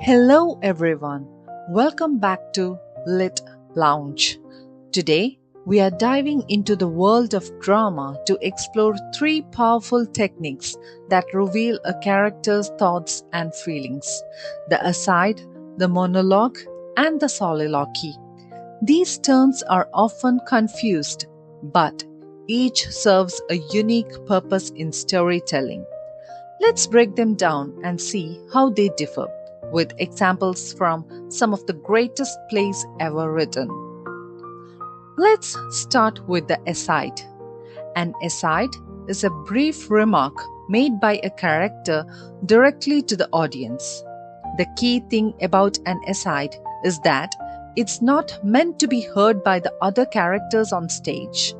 Hello everyone, welcome back to Lit Lounge. Today we are diving into the world of drama to explore three powerful techniques that reveal a character's thoughts and feelings: the aside, the monologue, and the soliloquy. These terms are often confused, but each serves a unique purpose in storytelling. Let's break them down and see how they differ, with examples from some of the greatest plays ever written. Let's start with the aside. An aside is a brief remark made by a character directly to the audience. The key thing about an aside is that it's not meant to be heard by the other characters on stage.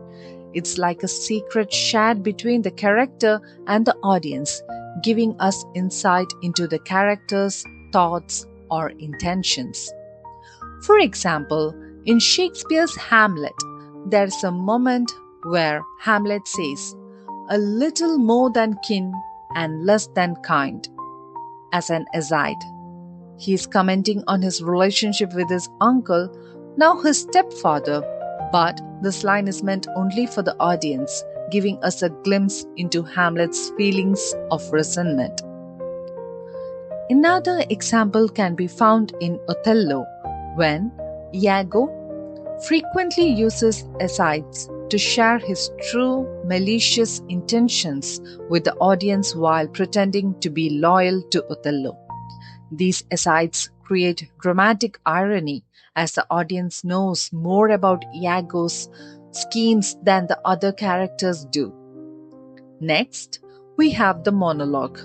It's like a secret shared between the character and the audience, giving us insight into the character's thoughts or intentions. For example, in Shakespeare's Hamlet, there's a moment where Hamlet says, "A little more than kin and less than kind," as an aside. He's commenting on his relationship with his uncle, now his stepfather, but this line is meant only for the audience, giving us a glimpse into Hamlet's feelings of resentment. Another example can be found in Othello, when Iago frequently uses asides to share his true malicious intentions with the audience while pretending to be loyal to Othello. These asides create dramatic irony, as the audience knows more about Iago's schemes than the other characters do. Next, we have the monologue.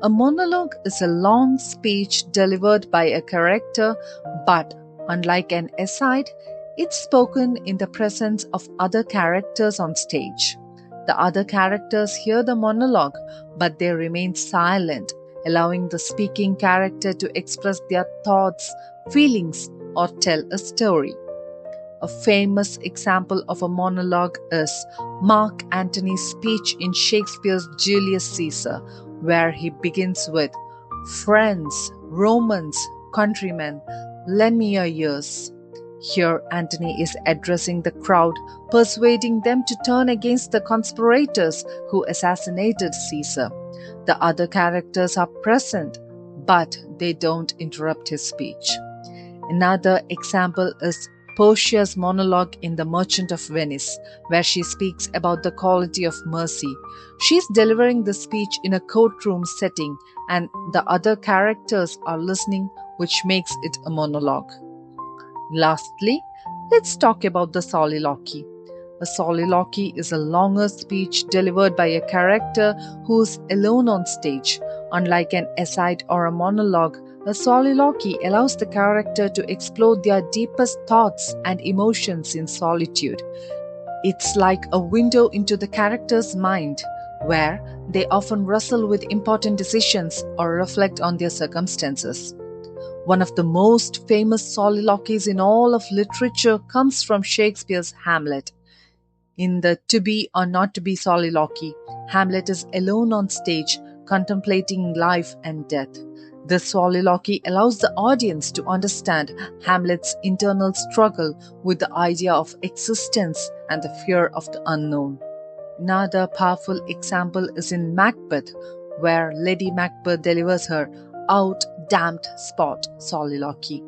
A monologue is a long speech delivered by a character, but unlike an aside, it's spoken in the presence of other characters on stage. The other characters hear the monologue, but they remain silent, allowing the speaking character to express their thoughts, feelings, or tell a story. A famous example of a monologue is Mark Antony's speech in Shakespeare's Julius Caesar, where he begins with, "Friends, Romans, countrymen, lend me your ears." Here Antony is addressing the crowd, persuading them to turn against the conspirators who assassinated Caesar. The other characters are present, but they don't interrupt his speech. Another example is Portia's monologue in The Merchant of Venice, where she speaks about the quality of mercy. She's delivering the speech in a courtroom setting, and the other characters are listening, which makes it a monologue. Lastly, let's talk about the soliloquy. A soliloquy is a longer speech delivered by a character who's alone on stage. Unlike an aside or a monologue, a soliloquy allows the character to explore their deepest thoughts and emotions in solitude. It's like a window into the character's mind, where they often wrestle with important decisions or reflect on their circumstances. One of the most famous soliloquies in all of literature comes from Shakespeare's Hamlet. In the "To Be or Not to Be" soliloquy, Hamlet is alone on stage, contemplating life and death. This soliloquy allows the audience to understand Hamlet's internal struggle with the idea of existence and the fear of the unknown. Another powerful example is in Macbeth, where Lady Macbeth delivers her "Out, damned spot" soliloquy.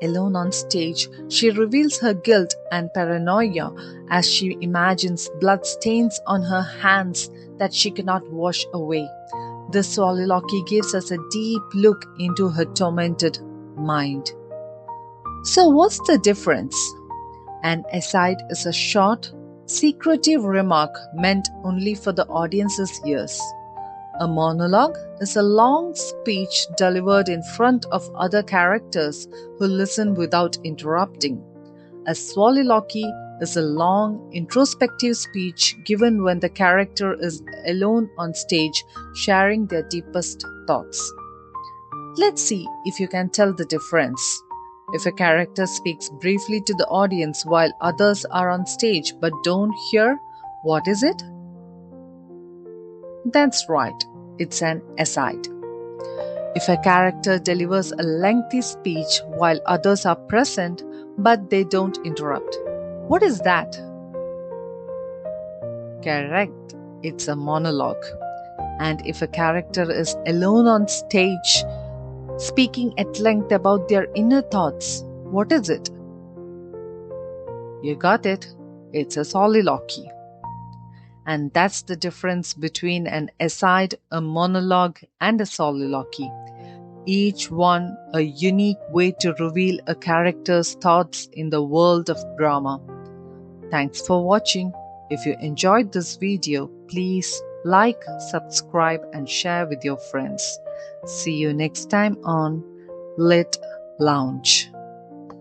Alone on stage, she reveals her guilt and paranoia as she imagines blood stains on her hands that she cannot wash away. This soliloquy gives us a deep look into her tormented mind. So, what's the difference? An aside is a short, secretive remark meant only for the audience's ears. A monologue is a long speech delivered in front of other characters who listen without interrupting. A soliloquy is a long, introspective speech given when the character is alone on stage, sharing their deepest thoughts. Let's see if you can tell the difference. If a character speaks briefly to the audience while others are on stage but don't hear, what is it? That's right, it's an aside. If a character delivers a lengthy speech while others are present but they don't interrupt, what is that? Correct, it's a monologue. And if a character is alone on stage, speaking at length about their inner thoughts, what is it? You got it, it's a soliloquy. And that's the difference between an aside, a monologue, and a soliloquy. Each one a unique way to reveal a character's thoughts in the world of drama. Thanks for watching. If you enjoyed this video, please like, subscribe, and share with your friends. See you next time on Lit Lounge.